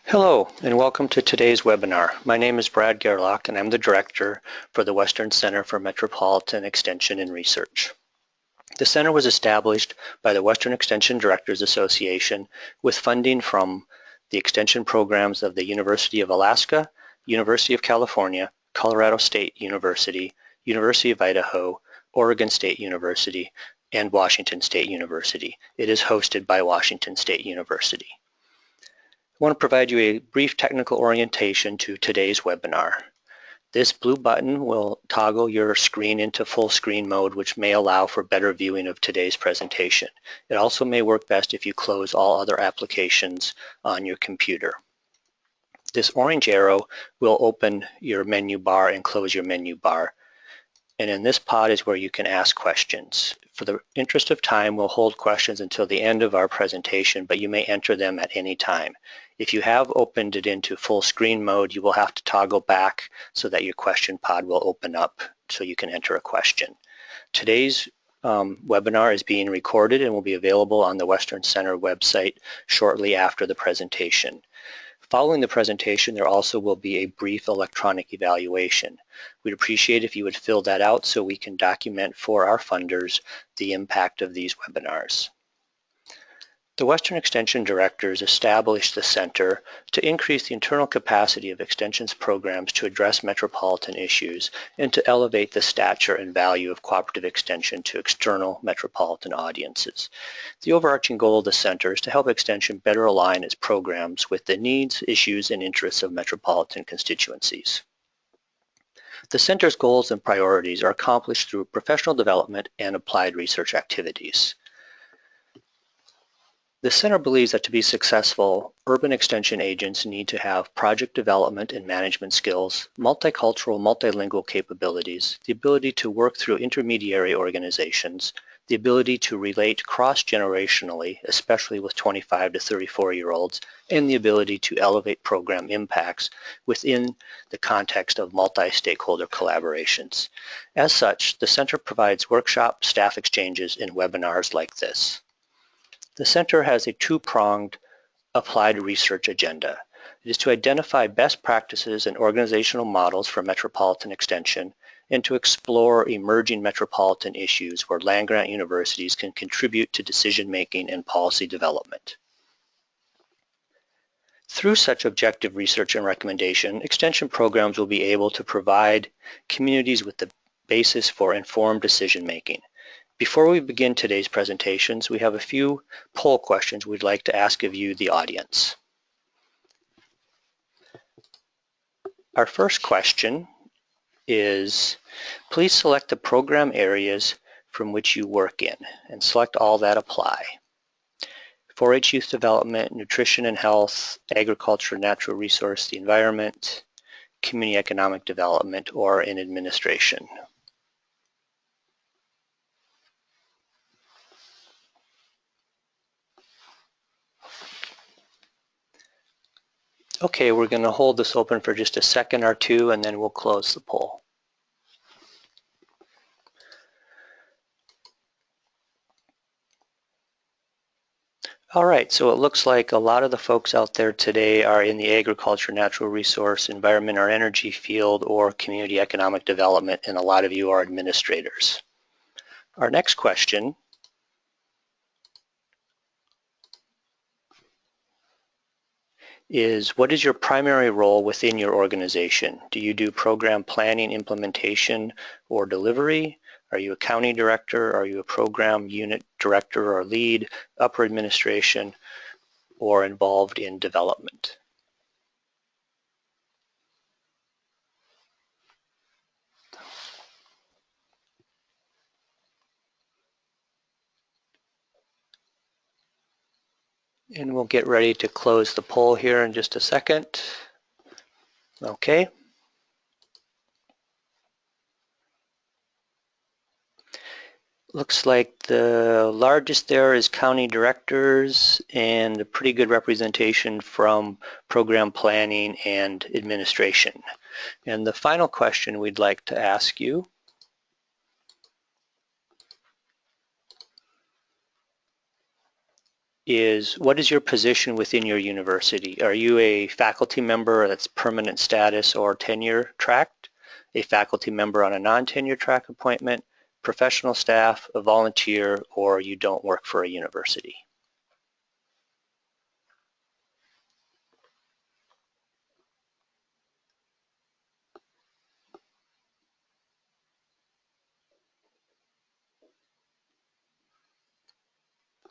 Hello, and welcome to today's webinar. My name is Brad Gerlach, and I'm the Director for the Western Center for Metropolitan Extension and Research. The center was established by the Western Extension Directors Association with funding from the extension programs of the University of Alaska, University of California, Colorado State University, University of Idaho, Oregon State University, and Washington State University. It is hosted by Washington State University. I want to provide you a brief technical orientation to today's webinar. This blue button will toggle your screen into full screen mode, which may allow for better viewing of today's presentation. It also may work best if you close all other applications on your computer. This orange arrow will open your menu bar and close your menu bar. And in this pod is where you can ask questions. For the interest of time, we'll hold questions until the end of our presentation, but you may enter them at any time. If you have opened it into full screen mode, you will have to toggle back so that your question pod will open up so you can enter a question. Today's webinar is being recorded and will be available on the Western Center website shortly after the presentation. Following the presentation, there also will be a brief electronic evaluation. We'd appreciate if you would fill that out so we can document for our funders the impact of these webinars. The Western Extension Directors established the Center to increase the internal capacity of Extension's programs to address metropolitan issues and to elevate the stature and value of cooperative extension to external metropolitan audiences. The overarching goal of the Center is to help Extension better align its programs with the needs, issues, and interests of metropolitan constituencies. The Center's goals and priorities are accomplished through professional development and applied research activities. The Center believes that to be successful, urban extension agents need to have project development and management skills, multicultural, multilingual capabilities, the ability to work through intermediary organizations, the ability to relate cross-generationally, especially with 25 to 34-year-olds, and the ability to elevate program impacts within the context of multi-stakeholder collaborations. As such, the Center provides workshops, staff exchanges, and webinars like this. The Center has a two-pronged applied research agenda. It is to identify best practices and organizational models for metropolitan extension and to explore emerging metropolitan issues where land-grant universities can contribute to decision-making and policy development. Through such objective research and recommendation, extension programs will be able to provide communities with the basis for informed decision-making. Before we begin today's presentations, we have a few poll questions we'd like to ask of you, the audience. Our first question is, please select the program areas from which you work in and select all that apply. 4-H youth development, nutrition and health, agriculture, natural resource, the environment, community economic development, or in administration. Okay, we're going to hold this open for just a second or two and then we'll close the poll. All right, so it looks like a lot of the folks out there today are in the agriculture, natural resource, environment or energy field or community economic development, and a lot of you are administrators. Our next question is, what is your primary role within your organization? Do you do program planning, implementation, or delivery? Are you a county director? Are you a program unit director or lead, upper administration, or involved in development? And we'll get ready to close the poll here in just a second. Okay. Looks like the largest there is county directors and a pretty good representation from program planning and administration. And the final question we'd like to ask you is what is your position within your university? Are you a faculty member that's permanent status or tenure tracked, a faculty member on a non-tenure track appointment, professional staff, a volunteer, or you don't work for a university?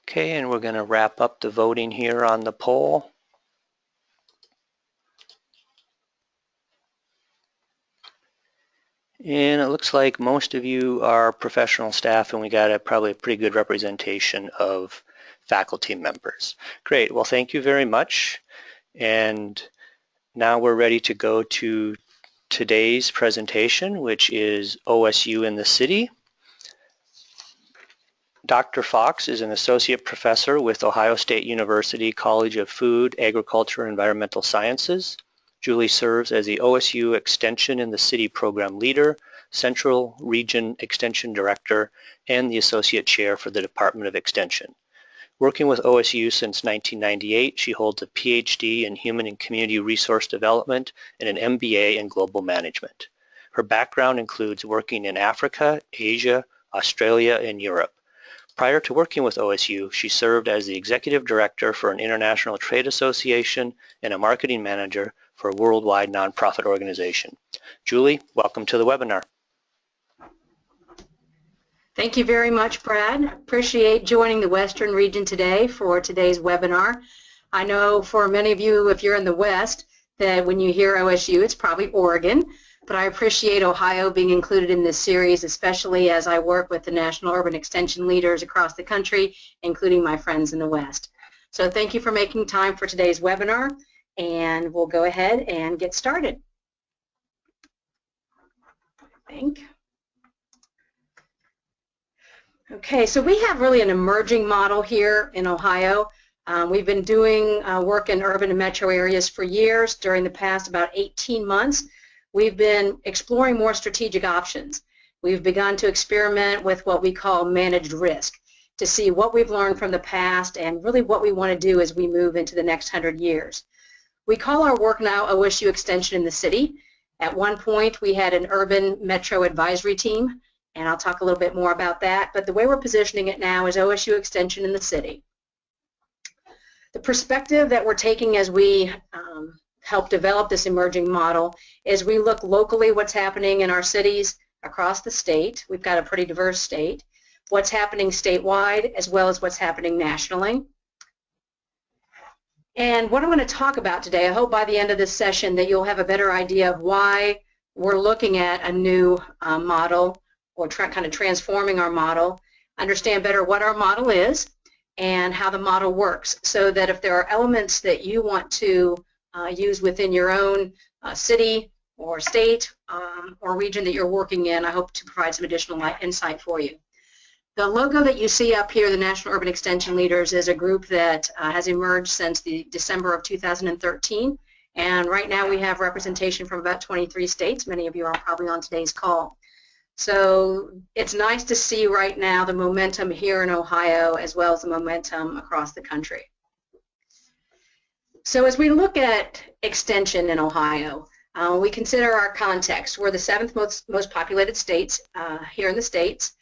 Okay, and we're going to wrap up the voting here on the poll. And it looks like most of you are professional staff, and we got probably a pretty good representation of faculty members. Great, well, thank you very much. And now we're ready to go to today's presentation, which is OSU in the City. Dr. Fox is an associate professor with Ohio State University College of Food, Agriculture, and Environmental Sciences. Julie serves as the OSU Extension in the City Program Leader, Central Region Extension Director, and the Associate Chair for the Department of Extension. Working with OSU since 1998, she holds a PhD in Human and Community Resource Development and an MBA in Global Management. Her background includes working in Africa, Asia, Australia, and Europe. Prior to working with OSU, she served as the Executive Director for an international trade association and a marketing manager for a worldwide nonprofit organization. Julie, welcome to the webinar. Thank you very much, Brad. Appreciate joining the Western region today for today's webinar. I know for many of you, if you're in the West, that when you hear OSU, it's probably Oregon, but I appreciate Ohio being included in this series, especially as I work with the National Urban Extension leaders across the country, including my friends in the West. So thank you for making time for today's webinar, and we'll go ahead and get started. I think. Okay, so we have really an emerging model here in Ohio. We've been doing work in urban and metro areas for years. During the past about 18 months, we've been exploring more strategic options. We've begun to experiment with what we call managed risk to see what we've learned from the past and really what we want to do as we move into the next 100 years. We call our work now OSU Extension in the City. At one point, we had an urban metro advisory team, and I'll talk a little bit more about that, but the way we're positioning it now is OSU Extension in the City. The perspective that we're taking as we help develop this emerging model is we look locally what's happening in our cities across the state. We've got a pretty diverse state. What's happening statewide as well as what's happening nationally. And what I'm going to talk about today, I hope by the end of this session that you'll have a better idea of why we're looking at a new model or kind of transforming our model, understand better what our model is and how the model works, so that if there are elements that you want to use within your own city or state or region that you're working in, I hope to provide some additional insight for you. The logo that you see up here, the National Urban Extension Leaders, is a group that has emerged since the December of 2013, and right now we have representation from about 23 states. Many of you are probably on today's call. So it's nice to see right now the momentum here in Ohio as well as the momentum across the country. So as we look at extension in Ohio, we consider our context. We're the 7th most populated states here in the States.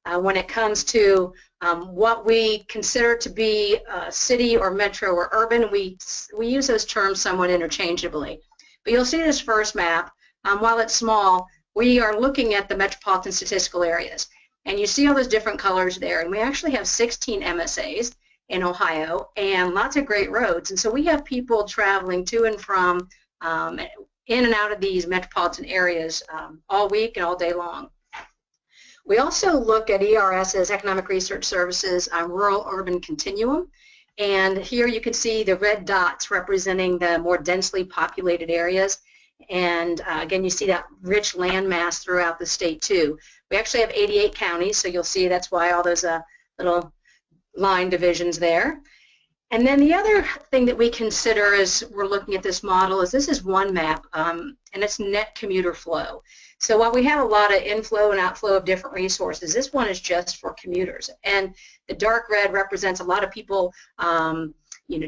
When it comes to what we consider to be city or metro or urban, we use those terms somewhat interchangeably. But you'll see this first map, while it's small, we are looking at the Metropolitan Statistical Areas. And you see all those different colors there. And we actually have 16 MSAs in Ohio and lots of great roads. And so we have people traveling to and from, in and out of these metropolitan areas all week and all day long. We also look at ERS's Economic Research Services rural-urban continuum. And here you can see the red dots representing the more densely populated areas. And again, you see that rich land mass throughout the state too. We actually have 88 counties, so you'll see that's why all those little line divisions there. And then the other thing that we consider as we're looking at this model is this is one map, and it's net commuter flow. So while we have a lot of inflow and outflow of different resources, this one is just for commuters. And the dark red represents a lot of people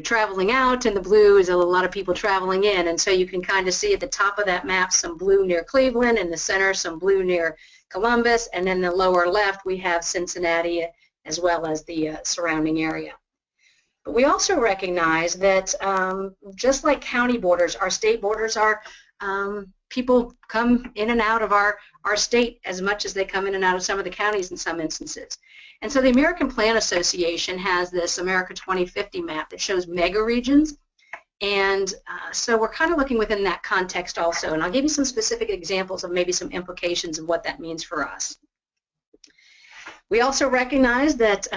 traveling out, and the blue is a lot of people traveling in. And so you can kind of see at the top of that map some blue near Cleveland, in the center some blue near Columbus, and in the lower left we have Cincinnati as well as the surrounding area. But we also recognize that just like county borders, our state borders are people come in and out of our state as much as they come in and out of some of the counties in some instances. And so the American Plan Association has this America 2050 map that shows mega regions. And so we're kind of looking within that context also. And I'll give you some specific examples of maybe some implications of what that means for us. We also recognize that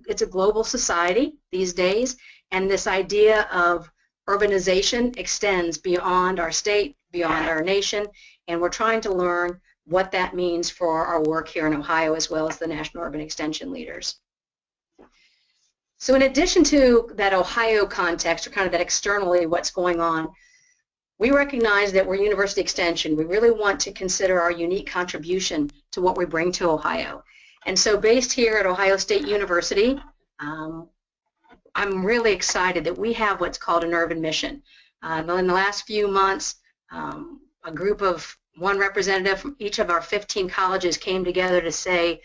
it's a global society these days, and this idea of urbanization extends beyond our state, beyond our nation, and we're trying to learn what that means for our work here in Ohio as well as the National Urban Extension leaders. So in addition to that Ohio context, or kind of that externally what's going on, we recognize that we're University Extension. We really want to consider our unique contribution to what we bring to Ohio. And so based here at Ohio State University, I'm really excited that we have what's called an urban mission. In the last few months, a group of one representative from each of our 15 colleges came together to say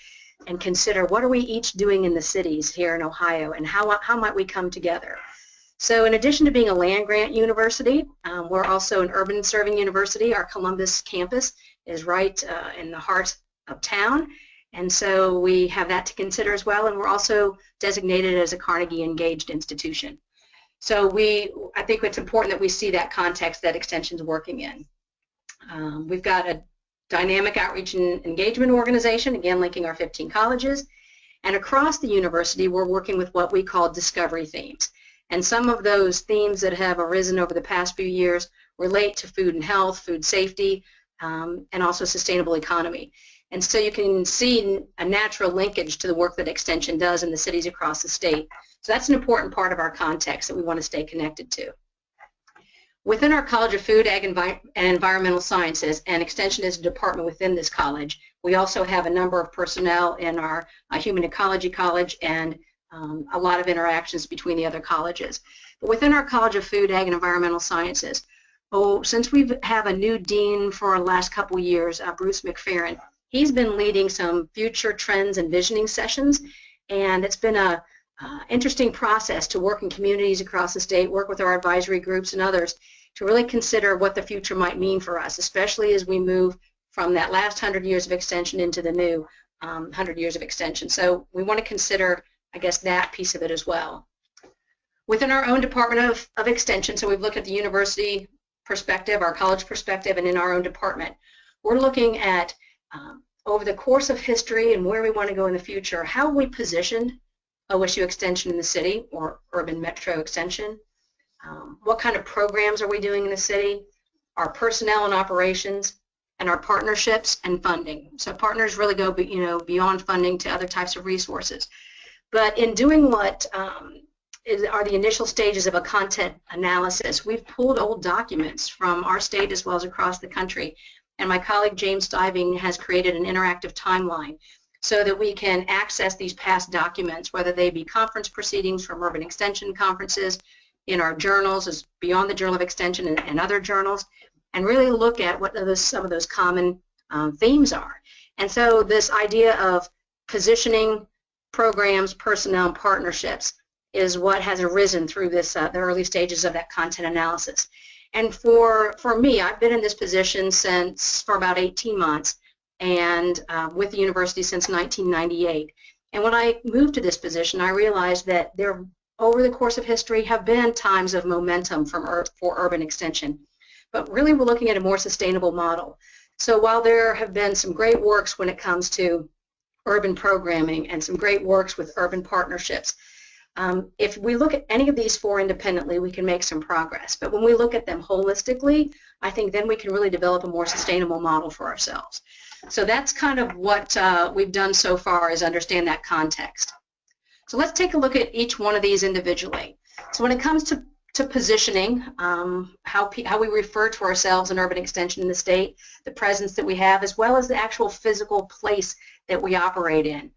and consider what are we each doing in the cities here in Ohio, and how might we come together. So in addition to being a land-grant university, we're also an urban serving university. Our Columbus campus is right in the heart of town. And so we have that to consider as well, and we're also designated as a Carnegie engaged institution. So I think it's important that we see that context that Extension's working in. We've got a dynamic outreach and engagement organization, again linking our 15 colleges, and across the university we're working with what we call discovery themes. And some of those themes that have arisen over the past few years relate to food and health, food safety, and also sustainable economy. And so you can see a natural linkage to the work that Extension does in the cities across the state. So that's an important part of our context that we want to stay connected to. Within our College of Food, Ag, and Environmental Sciences, and Extension is a department within this college, we also have a number of personnel in our Human Ecology College and a lot of interactions between the other colleges. But within our College of Food, Ag, and Environmental Sciences, since we have a new dean for the last couple years, Bruce McFerrin, he's been leading some future trends and visioning sessions, and it's been an interesting process to work in communities across the state, work with our advisory groups and others to really consider what the future might mean for us, especially as we move from that last 100 years of extension into the new 100 years of extension. So we want to consider, I guess, that piece of it as well. Within our own Department of Extension, so we've looked at the university perspective, our college perspective, and in our own department, we're looking at over the course of history and where we want to go in the future, how we positioned OSU Extension in the city, or Urban Metro Extension. What kind of programs are we doing in the city, our personnel and operations, and our partnerships and funding. So partners really go beyond funding to other types of resources. But in doing what are the initial stages of a content analysis, we've pulled old documents from our state as well as across the country. And my colleague James Stiving has created an interactive timeline so that we can access these past documents, whether they be conference proceedings from urban extension conferences, in our journals, as beyond the Journal of Extension and other journals, and really look at what some of those common themes are. And so this idea of positioning programs, personnel, and partnerships is what has arisen through this the early stages of that content analysis. And for me, I've been in this position for about 18 months, and with the university since 1998. And when I moved to this position, I realized that there, over the course of history, have been times of momentum for urban extension. But really, we're looking at a more sustainable model. So while there have been some great works when it comes to urban programming and some great works with urban partnerships, if we look at any of these four independently, we can make some progress. But when we look at them holistically, I think then we can really develop a more sustainable model for ourselves. So that's kind of what we've done so far, is understand that context. So let's take a look at each one of these individually. So when it comes to to positioning, how we refer to ourselves in urban extension in the state, the presence that we have, as well as the actual physical place that we operate in.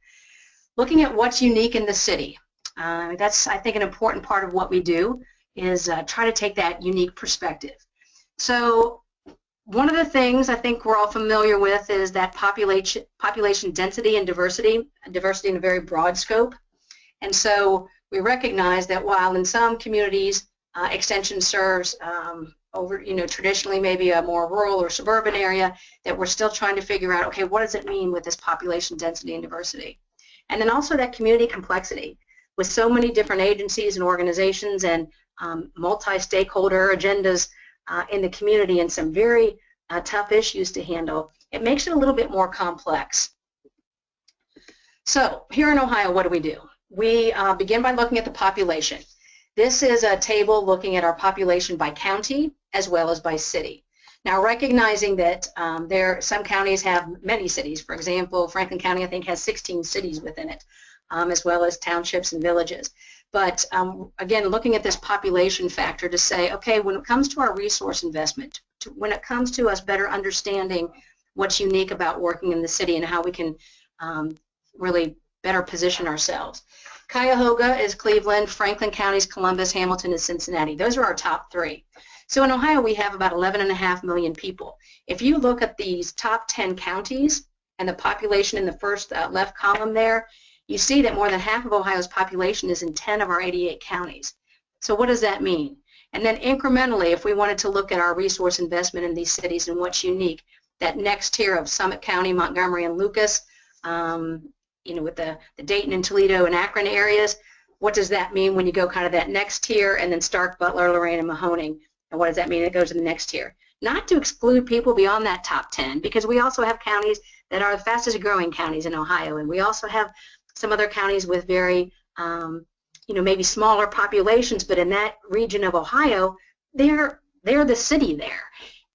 Looking at what's unique in the city. That's, I think, an important part of what we do, is try to take that unique perspective. So one of the things I think we're all familiar with is that population density and diversity in a very broad scope. And so we recognize that while in some communities extension serves over, traditionally maybe a more rural or suburban area, that we're still trying to figure out, okay, what does it mean with this population density and diversity? And then also that community complexity, with so many different agencies and organizations and multi-stakeholder agendas in the community and some very tough issues to handle, it makes it a little bit more complex. So here in Ohio, what do? We begin by looking at the population. This is a table looking at our population by county as well as by city. Now, recognizing that some counties have many cities. For example, Franklin County, I think, has 16 cities within it, as well as townships and villages. But again, looking at this population factor to say, okay, when it comes to our resource investment, when it comes to us better understanding what's unique about working in the city and how we can really better position ourselves. Cuyahoga is Cleveland, Franklin County is Columbus, Hamilton is Cincinnati. Those are our top three. So in Ohio, we have about 11.5 million people. If you look at these top 10 counties and the population in the first left column there, you see that more than half of Ohio's population is in 10 of our 88 counties. So what does that mean? And then incrementally, if we wanted to look at our resource investment in these cities and what's unique, that next tier of Summit County, Montgomery, and Lucas, with the Dayton and Toledo and Akron areas, what does that mean when you go kind of that next tier, and then Stark, Butler, Lorain, and Mahoning? And what does that mean? It goes to the next tier. Not to exclude people beyond that top 10, because we also have counties that are the fastest growing counties in Ohio, and we also have some other counties with very, maybe smaller populations, but in that region of Ohio, they're the city there.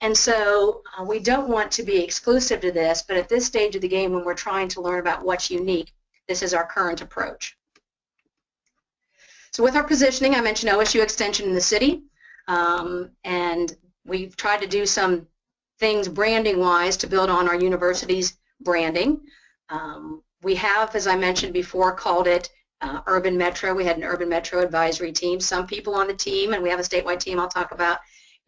And so we don't want to be exclusive to this, but at this stage of the game, when we're trying to learn about what's unique, this is our current approach. So with our positioning, I mentioned OSU Extension in the city, and we've tried to do some things branding-wise to build on our university's branding. We have, as I mentioned before, called it Urban Metro. We had an Urban Metro advisory team. Some people on the team, and we have a statewide team I'll talk about,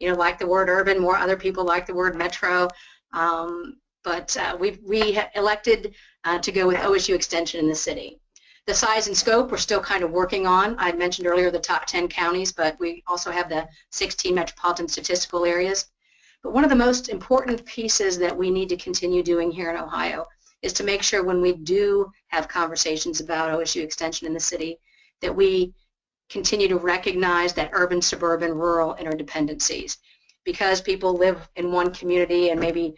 like the word urban. More other people like the word metro. But we elected to go with OSU Extension in the city. The size and scope we're still kind of working on. I mentioned earlier the top 10 counties, but we also have the 16 Metropolitan Statistical Areas. But one of the most important pieces that we need to continue doing here in Ohio is to make sure when we do have conversations about OSU Extension in the city that we continue to recognize that urban-suburban-rural interdependencies. Because people live in one community and maybe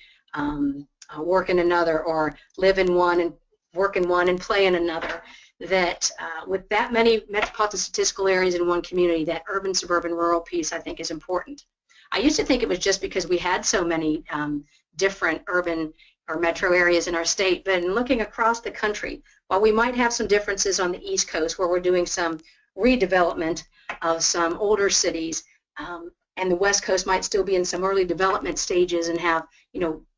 work in another, or live in one and work in one and play in another, that with that many metropolitan statistical areas in one community, that urban-suburban-rural piece I think is important. I used to think it was just because we had so many different urban or metro areas in our state, but in looking across the country, while we might have some differences on the East Coast where we're doing some redevelopment of some older cities, and the West Coast might still be in some early development stages and have,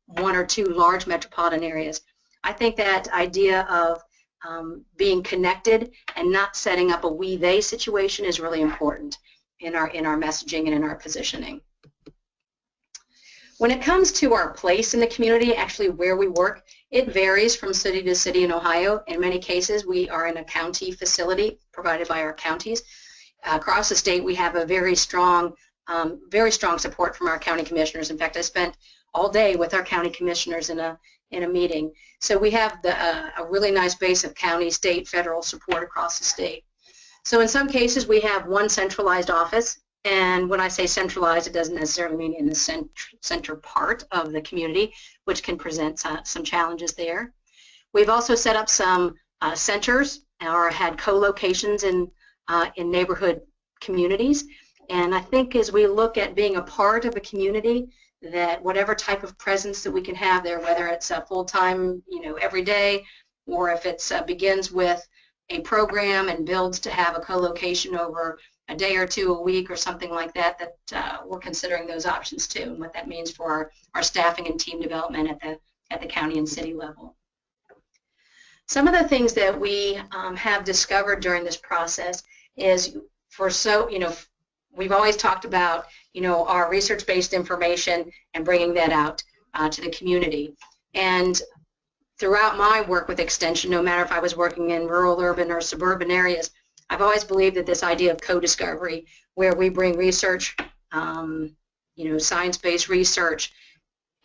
one or two large metropolitan areas, I think that idea of being connected and not setting up a we-they situation is really important in our messaging and in our positioning. When it comes to our place in the community, actually where we work, it varies from city to city in Ohio. In many cases, we are in a county facility provided by our counties. Across the state, we have a very strong support from our county commissioners. In fact, I spent all day with our county commissioners in a meeting. So we have a really nice base of county, state, federal support across the state. So in some cases, we have one centralized office. And when I say centralized, it doesn't necessarily mean in the center part of the community, which can present some challenges there. We've also set up some centers or had co-locations in neighborhood communities. And I think as we look at being a part of a community, that whatever type of presence that we can have there, whether it's a full-time, every day, or if it begins with a program and builds to have a co-location over a day or two a week or something like that, we're considering those options too, and what that means for our staffing and team development at the county and city level. Some of the things that we have discovered during this process is we've always talked about, our research-based information and bringing that out to the community. And throughout my work with Extension, no matter if I was working in rural, urban, or suburban areas, I've always believed that this idea of co-discovery, where we bring research, science-based research,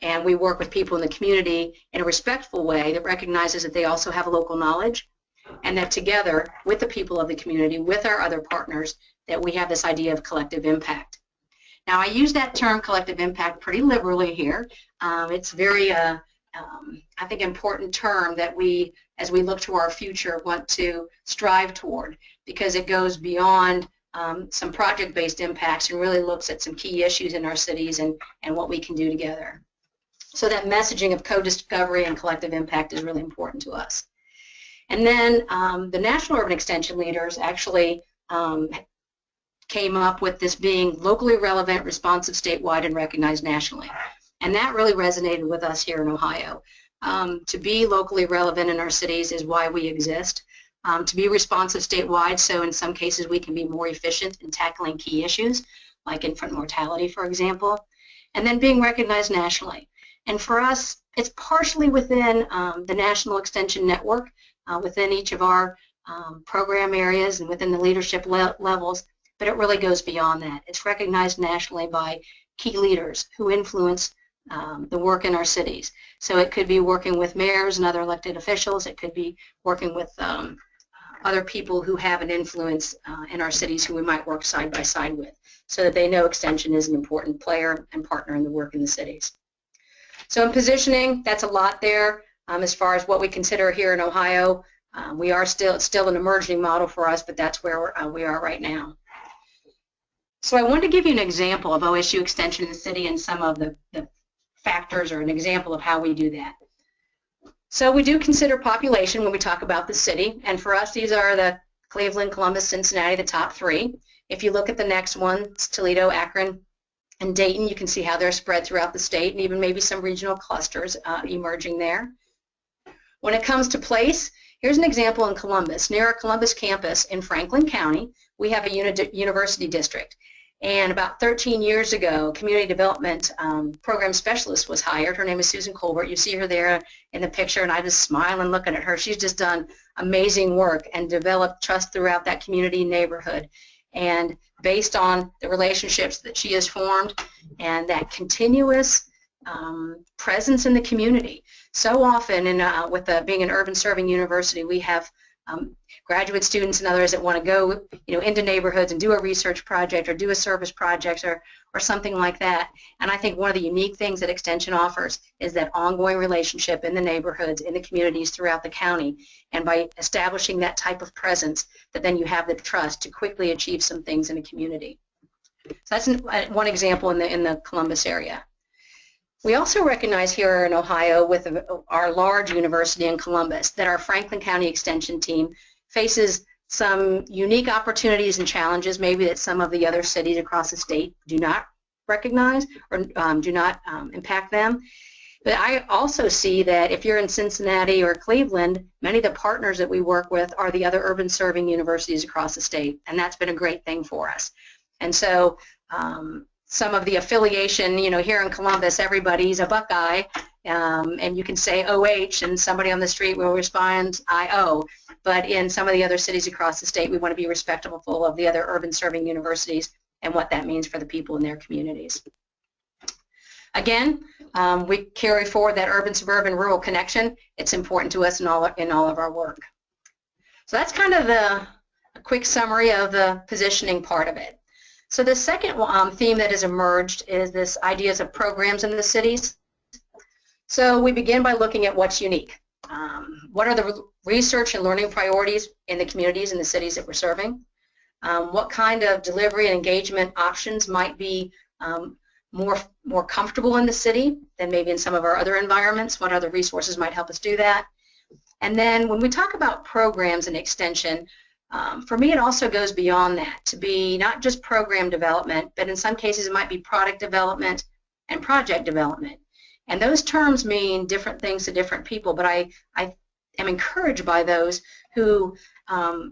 and we work with people in the community in a respectful way that recognizes that they also have local knowledge, and that together with the people of the community, with our other partners, that we have this idea of collective impact. Now, I use that term collective impact pretty liberally here. It's very, I think, important term that we, as we look to our future, want to strive toward, because it goes beyond some project-based impacts and really looks at some key issues in our cities and what we can do together. So that messaging of co-discovery and collective impact is really important to us. And then the National Urban Extension leaders actually came up with this being locally relevant, responsive statewide, and recognized nationally. And that really resonated with us here in Ohio. To be locally relevant in our cities is why we exist. To be responsive statewide, so in some cases we can be more efficient in tackling key issues, like infant mortality, for example. And then being recognized nationally. And for us, it's partially within the National Extension Network, within each of our program areas and within the leadership levels, but it really goes beyond that. It's recognized nationally by key leaders who influence the work in our cities. So it could be working with mayors and other elected officials. It could be working with other people who have an influence in our cities who we might work side by side with, so that they know Extension is an important player and partner in the work in the cities. So in positioning, that's a lot there as far as what we consider here in Ohio. We are still an emerging model for us, but that's where we are right now. So I wanted to give you an example of OSU Extension in the city and some of the factors, or an example of how we do that. So we do consider population when we talk about the city, and for us these are the Cleveland, Columbus, Cincinnati, the top three. If you look at the next ones, Toledo, Akron, and Dayton, you can see how they're spread throughout the state, and even maybe some regional clusters emerging there. When it comes to place, here's an example in Columbus. Near our Columbus campus in Franklin County, we have a university district. And about 13 years ago, community development program specialist was hired. Her name is Susan Colbert. You see her there in the picture, and I just smile and looking at her. She's just done amazing work and developed trust throughout that community neighborhood. And based on the relationships that she has formed and that continuous presence in the community. So often, with being an urban serving university, we have graduate students and others that want to go, into neighborhoods and do a research project or do a service project or something like that. And I think one of the unique things that Extension offers is that ongoing relationship in the neighborhoods, in the communities throughout the county. And by establishing that type of presence, that then you have the trust to quickly achieve some things in a community. So that's one example in the Columbus area. We also recognize here in Ohio, with our large university in Columbus, that our Franklin County Extension team faces some unique opportunities and challenges maybe that some of the other cities across the state do not recognize or do not impact them. But I also see that if you're in Cincinnati or Cleveland, many of the partners that we work with are the other urban serving universities across the state, and that's been a great thing for us. And so some of the affiliation, here in Columbus, everybody's a Buckeye, and you can say OH, and somebody on the street will respond IO. But in some of the other cities across the state, we want to be respectful of the other urban serving universities and what that means for the people in their communities. Again, we carry forward that urban-suburban-rural connection. It's important to us in all of our work. So that's kind of a quick summary of the positioning part of it. So the second theme that has emerged is this ideas of programs in the cities. So we begin by looking at what's unique. What are the research and learning priorities in the communities and the cities that we're serving? What kind of delivery and engagement options might be more comfortable in the city than maybe in some of our other environments? What other resources might help us do that? And then when we talk about programs and extension, For me, it also goes beyond that, to be not just program development, but in some cases it might be product development and project development. And those terms mean different things to different people, but I am encouraged by those who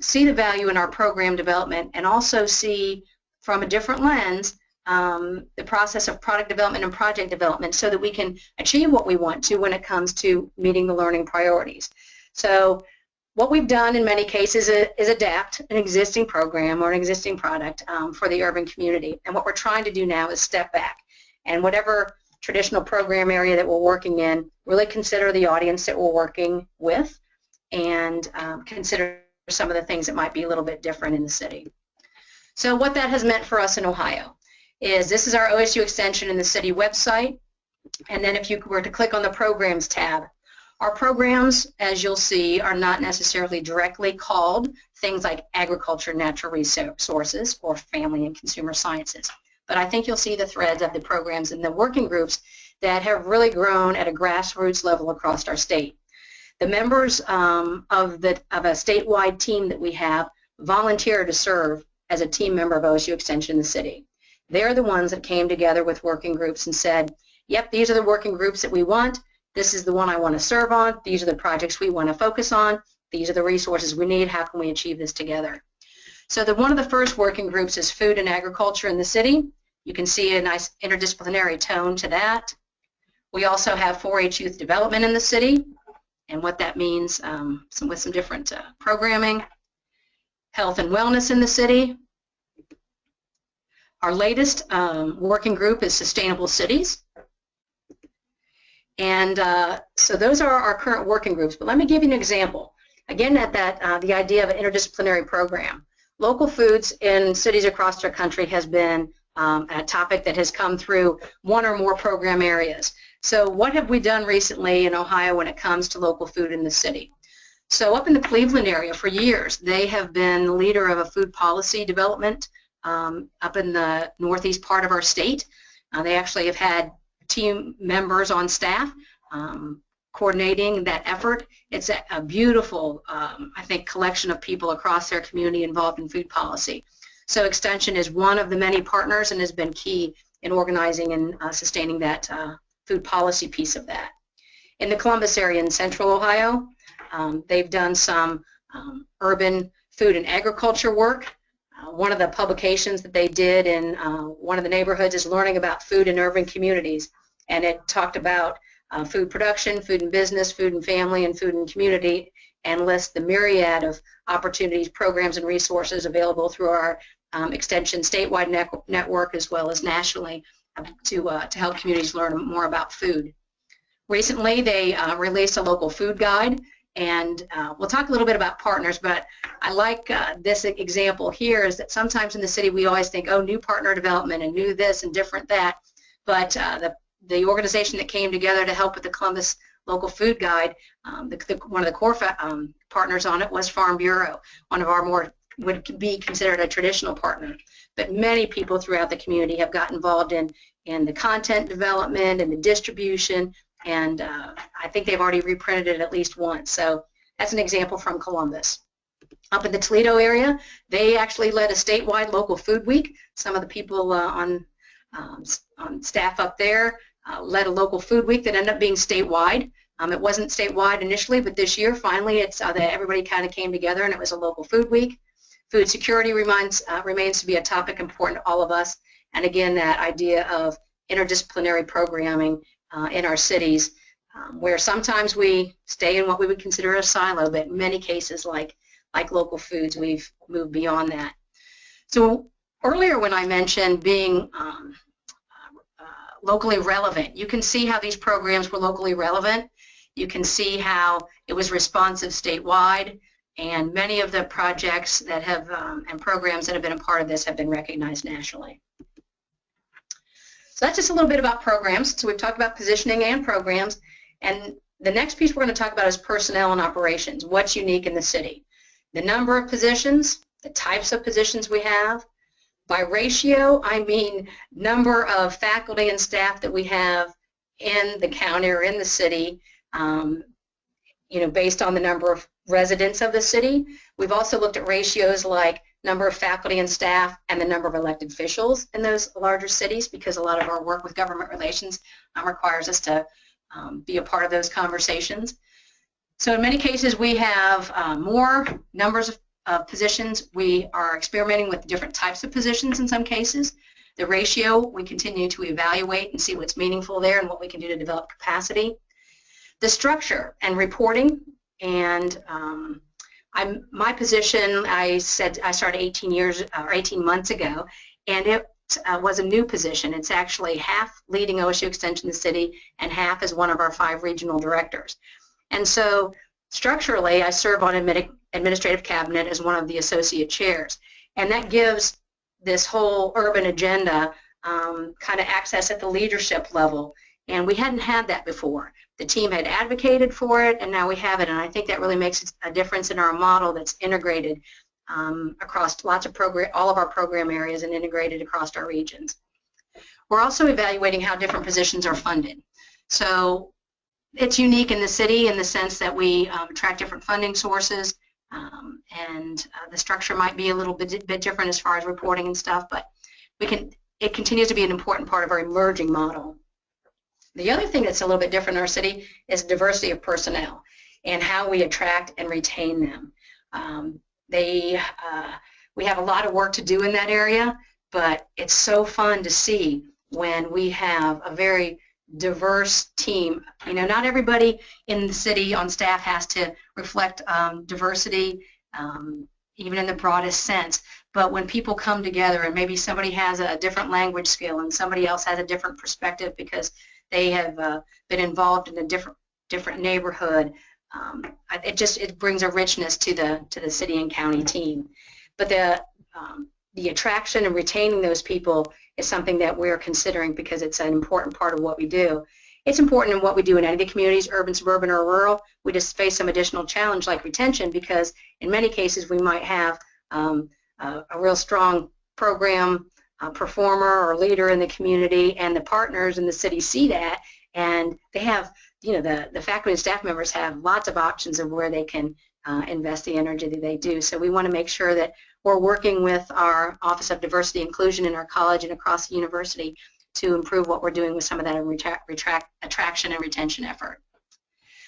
see the value in our program development and also see from a different lens the process of product development and project development so that we can achieve what we want to when it comes to meeting the learning priorities. So what we've done in many cases is adapt an existing program or an existing product for the urban community. And what we're trying to do now is step back and whatever traditional program area that we're working in, really consider the audience that we're working with and consider some of the things that might be a little bit different in the city. So what that has meant for us in Ohio is this is our OSU Extension in the city website, and then if you were to click on the Programs tab, our programs, as you'll see, are not necessarily directly called things like agriculture, natural resources, or family and consumer sciences. But I think you'll see the threads of the programs and the working groups that have really grown at a grassroots level across our state. The members of a statewide team that we have volunteer to serve as a team member of OSU Extension in the city. They're the ones that came together with working groups and said, yep, these are the working groups that we want. This is the one I want to serve on. These are the projects we want to focus on. These are the resources we need. How can we achieve this together? So one of the first working groups is food and agriculture in the city. You can see a nice interdisciplinary tone to that. We also have 4-H youth development in the city and what that means with some different programming. Health and wellness in the city. Our latest working group is sustainable cities. And so those are our current working groups. But let me give you an example. Again, at that, the idea of an interdisciplinary program. Local foods in cities across our country has been a topic that has come through one or more program areas. So what have we done recently in Ohio when it comes to local food in the city? So up in the Cleveland area for years, they have been the leader of a food policy development up in the northeast part of our state. They actually have had team members on staff coordinating that effort. It's a beautiful, I think, collection of people across their community involved in food policy. So Extension is one of the many partners and has been key in organizing and sustaining that food policy piece of that. In the Columbus area in central Ohio, they've done some urban food and agriculture work. One of the publications that they did in one of the neighborhoods is learning about food in urban communities, and it talked about food production, food and business, food and family, and food and community, and lists the myriad of opportunities, programs, and resources available through our Extension statewide network as well as nationally to help communities learn more about food. Recently, they released a local food guide, and we'll talk a little bit about partners, but I like this example here is that sometimes in the city we always think, oh, new partner development and new this and different that, but the organization that came together to help with the Columbus local food guide, one of the core partners on it was Farm Bureau, one of our more would be considered a traditional partner. But many people throughout the community have got involved in the content development and the distribution, and I think they've already reprinted it at least once. So that's an example from Columbus. Up in the Toledo area, they actually led a statewide local food week. Some of the people on staff up there led a local food week that ended up being statewide. It wasn't statewide initially, but this year finally it's that everybody kind of came together and it was a local food week. Food security remains to be a topic important to all of us, and again that idea of interdisciplinary programming in our cities, where sometimes we stay in what we would consider a silo, but in many cases like local foods, we've moved beyond that. So earlier when I mentioned being locally relevant, you can see how these programs were locally relevant. You can see how it was responsive statewide, and many of the projects that have and programs that have been a part of this have been recognized nationally. So that's just a little bit about programs. So we've talked about positioning and programs, and the next piece we're going to talk about is personnel and operations. What's unique in the city? The number of positions, the types of positions we have. By ratio, I mean number of faculty and staff that we have in the county or in the city based on the number of residents of the city. We've also looked at ratios like number of faculty and staff and the number of elected officials in those larger cities, because a lot of our work with government relations requires us to be a part of those conversations. So in many cases we have more numbers of positions. We are experimenting with different types of positions in some cases. The ratio, we continue to evaluate and see what's meaningful there and what we can do to develop capacity. The structure and reporting, and my position, I started 18 months ago, and it was a new position. It's actually half leading OSU Extension in the city and half as one of our 5 regional directors. And so structurally, I serve on administrative cabinet as one of the associate chairs, and that gives this whole urban agenda kind of access at the leadership level, and we hadn't had that before. The team had advocated for it, and now we have it, and I think that really makes a difference in our model that's integrated across all of our program areas and integrated across our regions. We're also evaluating how different positions are funded. So it's unique in the city in the sense that we track different funding sources, and the structure might be a little bit different as far as reporting and stuff, but it continues to be an important part of our emerging model. The other thing that's a little bit different in our city is diversity of personnel and how we attract and retain them. We have a lot of work to do in that area, but it's so fun to see when we have a very diverse team. Not everybody in the city on staff has to reflect diversity, even in the broadest sense. But when people come together and maybe somebody has a different language skill and somebody else has a different perspective because they have been involved in a different neighborhood, it brings a richness to the city and county team. But the attraction and retaining those people is something that we're considering because it's an important part of what we do. It's important in what we do in any of the communities, urban, suburban, or rural. We just face some additional challenge like retention, because in many cases we might have a real strong program performer or leader in the community, and the partners in the city see that, and they have, the faculty and staff members have lots of options of where they can invest the energy that they do. So we want to make sure that we're working with our Office of Diversity and Inclusion in our college and across the university to improve what we're doing with some of that attraction and retention effort.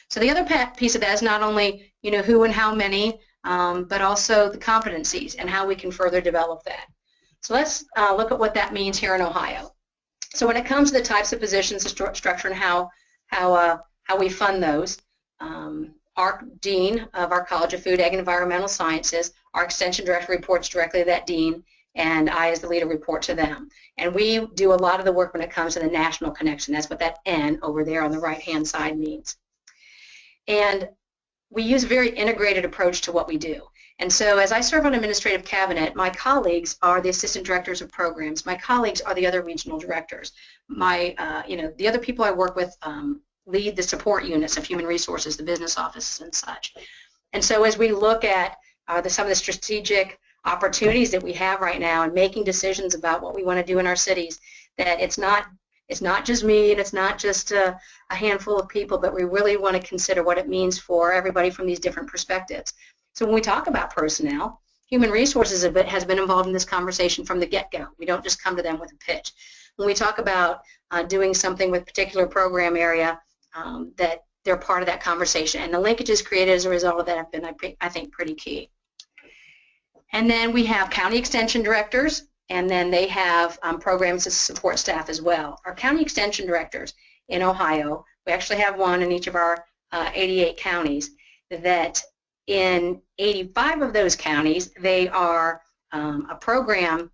So the other piece of that is not only who and how many, but also the competencies and how we can further develop that. So let's look at what that means here in Ohio. So when it comes to the types of positions, the structure, and how we fund those, our dean of our College of Food, Ag, and Environmental Sciences, our extension director reports directly to that dean, and I as the leader report to them. And we do a lot of the work when it comes to the national connection. That's what that N over there on the right-hand side means. And we use a very integrated approach to what we do. And so as I serve on administrative cabinet, my colleagues are the assistant directors of programs. My colleagues are the other regional directors. The other people I work with lead the support units of human resources, the business offices and such. And so as we look at some of the strategic opportunities that we have right now and making decisions about what we want to do in our cities, that it's not just me and it's not just a handful of people, but we really want to consider what it means for everybody from these different perspectives. So when we talk about personnel, human resources has been involved in this conversation from the get-go. We don't just come to them with a pitch. When we talk about doing something with a particular program area, that they're part of that conversation. And the linkages created as a result of that have been, I think, pretty key. And then we have county extension directors, and then they have programs to support staff as well. Our county extension directors in Ohio, we actually have one in each of our 88 counties, that in 85 of those counties, they are a program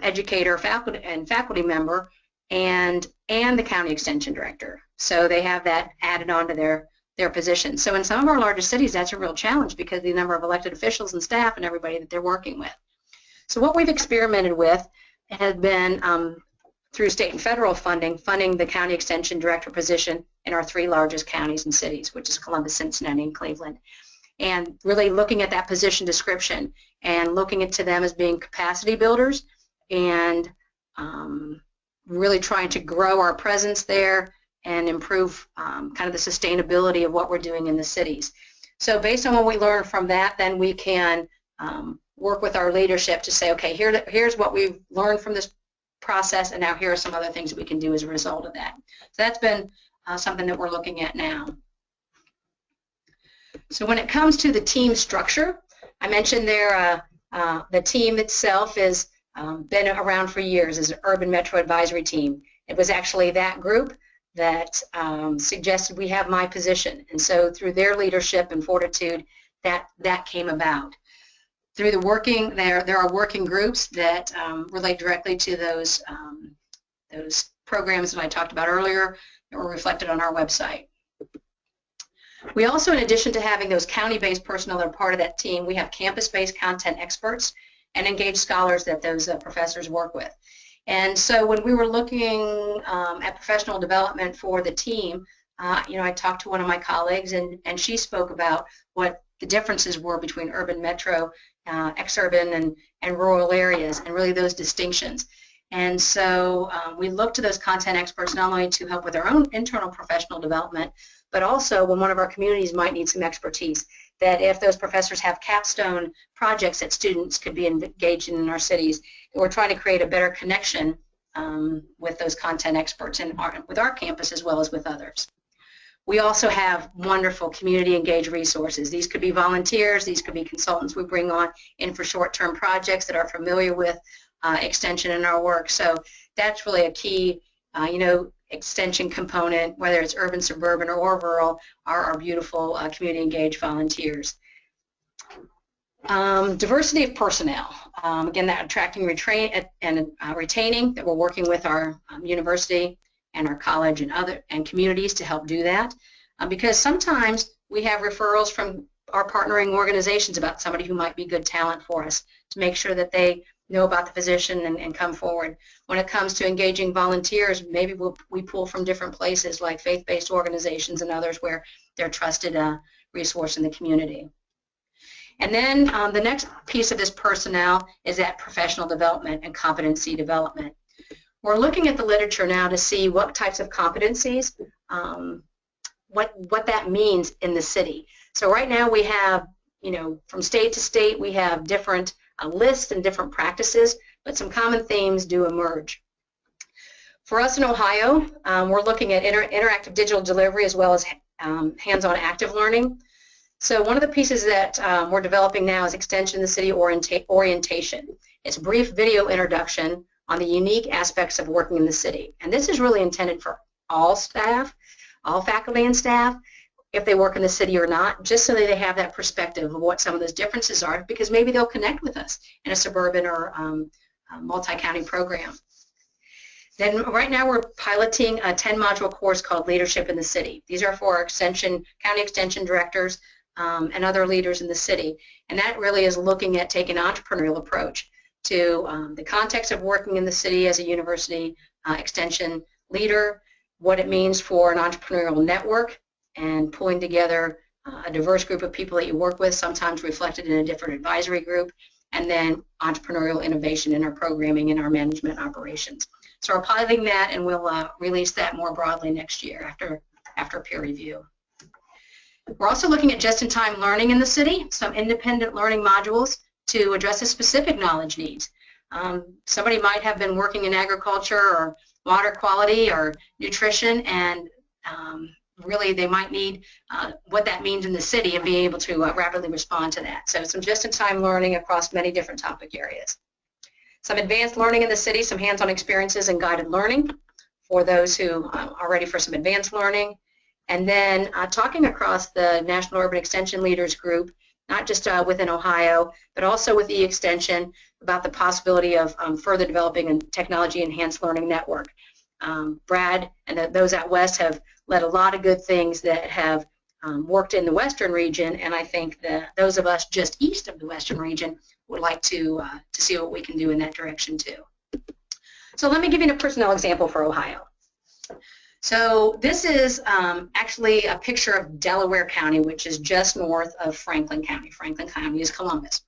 educator, faculty member, and the county extension director. So they have that added on to their position. So in some of our largest cities, that's a real challenge because of the number of elected officials and staff and everybody that they're working with. So what we've experimented with has been through state and federal funding the county extension director position in our 3 largest counties and cities, which is Columbus, Cincinnati, and Cleveland. And really looking at that position description and looking into them as being capacity builders and really trying to grow our presence there and improve kind of the sustainability of what we're doing in the cities. So based on what we learn from that, then we can work with our leadership to say, okay, here's what we've learned from this process, and now here are some other things that we can do as a result of that. So that's been something that we're looking at now. So when it comes to the team structure, I mentioned there the team itself has been around for years as an Urban Metro Advisory Team. It was actually that group that suggested we have my position, and so through their leadership and fortitude, that came about. Through the working, there are working groups that relate directly to those programs that I talked about earlier that were reflected on our website. We also, in addition to having those county-based personnel that are part of that team, we have campus-based content experts and engaged scholars that those professors work with. And so when we were looking at professional development for the team, I talked to one of my colleagues, and she spoke about what the differences were between urban metro, exurban, and rural areas, and really those distinctions. And so we looked to those content experts not only to help with their own internal professional development, but also when one of our communities might need some expertise, that if those professors have capstone projects that students could be engaged in our cities, we're trying to create a better connection with those content experts and with our campus as well as with others. We also have wonderful community engaged resources. These could be volunteers, these could be consultants we bring on in for short-term projects that are familiar with extension in our work. So that's really a key, extension component, whether it's urban, suburban, or rural, are our beautiful community engaged volunteers. Diversity of personnel. Again, that attracting and retaining, that we're working with our university and our college and communities to help do that, because sometimes we have referrals from our partnering organizations about somebody who might be good talent for us, to make sure that they know about the position and come forward. When it comes to engaging volunteers, maybe we pull from different places like faith-based organizations and others where they're a trusted resource in the community. And then the next piece of this personnel is that professional development and competency development. We're looking at the literature now to see what types of competencies, what that means in the city. So right now we have, from state to state, we have different lists and different practices, but some common themes do emerge. For us in Ohio, we're looking at interactive digital delivery as well as hands-on active learning. So one of the pieces that we're developing now is Extension in the City Orientation. It's a brief video introduction on the unique aspects of working in the city. And this is really intended for all staff, all faculty and staff, if they work in the city or not, just so that they have that perspective of what some of those differences are, because maybe they'll connect with us in a suburban or multi-county program. Then right now we're piloting a 10-module course called Leadership in the City. These are for our county extension directors and other leaders in the city. And that really is looking at taking an entrepreneurial approach to the context of working in the city as a university extension leader, what it means for an entrepreneurial network, and pulling together a diverse group of people that you work with, sometimes reflected in a different advisory group, and then entrepreneurial innovation in our programming and our management operations. So we're piloting that, and we'll release that more broadly next year after peer review. We're also looking at just-in-time learning in the city, some independent learning modules to address the specific knowledge needs. Somebody might have been working in agriculture or water quality or nutrition, and really they might need what that means in the city and be able to rapidly respond to that. So some just-in-time learning across many different topic areas. Some advanced learning in the city, some hands-on experiences and guided learning for those who are ready for some advanced learning. And then talking across the National Urban Extension Leaders Group, not just within Ohio, but also with the Extension, about the possibility of further developing a technology-enhanced learning network. Brad and those out west have led a lot of good things that have worked in the western region, and I think that those of us just east of the western region would like to see what we can do in that direction too. So let me give you a personnel example for Ohio. So this is actually a picture of Delaware County, which is just north of Franklin County. Franklin County is Columbus.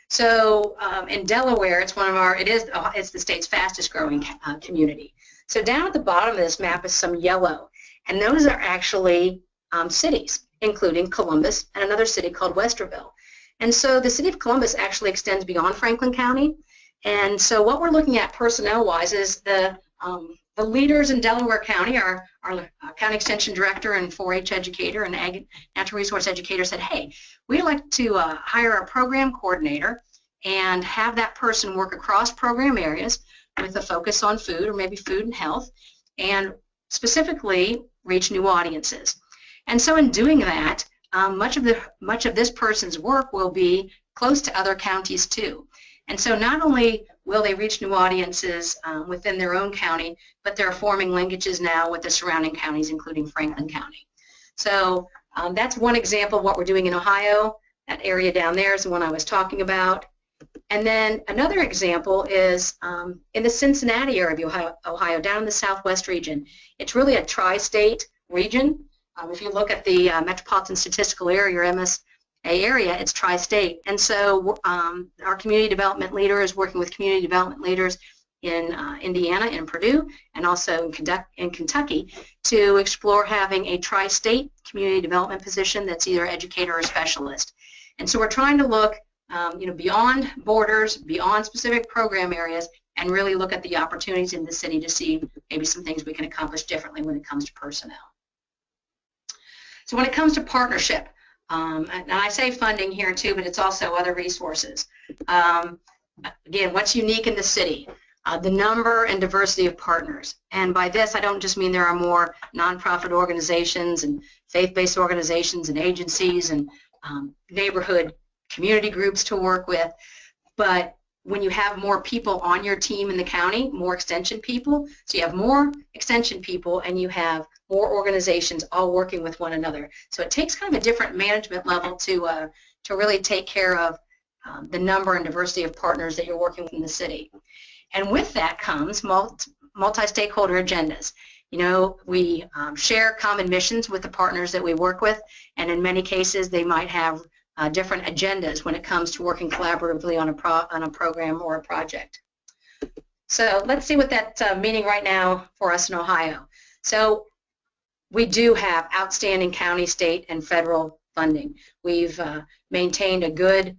So in Delaware, it's it's the state's fastest growing community. So down at the bottom of this map is some yellow, And those are actually cities, including Columbus and another city called Westerville. And so the city of Columbus actually extends beyond Franklin County. And so what we're looking at personnel-wise is the leaders in Delaware County, our county extension director and 4-H educator and ag natural resource educator said, hey, we'd like to hire a program coordinator and have that person work across program areas with a focus on food or maybe food and health, and specifically reach new audiences. And so in doing that, much of this person's work will be close to other counties too. And so not only will they reach new audiences within their own county, but they're forming linkages now with the surrounding counties, including Franklin County. So that's one example of what we're doing in Ohio. That area down there is the one I was talking about. And then another example is in the Cincinnati area of Ohio, down in the southwest region. It's really a tri-state region. If you look at the Metropolitan Statistical Area, or MSA area, it's tri-state. And so our community development leader is working with community development leaders in Indiana and Purdue, and also in Kentucky, to explore having a tri-state community development position that's either educator or specialist. And so we're trying to look beyond borders, beyond specific program areas, and really look at the opportunities in the city to see maybe some things we can accomplish differently when it comes to personnel. So when it comes to partnership, and I say funding here too, but it's also other resources. Again, what's unique in the city? The number and diversity of partners. And by this, I don't just mean there are more nonprofit organizations and faith-based organizations and agencies and neighborhood community groups to work with, but when you have more people on your team in the county, more extension people, so you have more extension people and you have more organizations all working with one another. So it takes kind of a different management level to really take care of the number and diversity of partners that you're working with in the city. And with that comes multi-stakeholder agendas. You know, we share common missions with the partners that we work with, and in many cases they might have different agendas when it comes to working collaboratively on a program or a project. So let's see what that's meaning right now for us in Ohio. So we do have outstanding county, state, and federal funding. We've maintained a good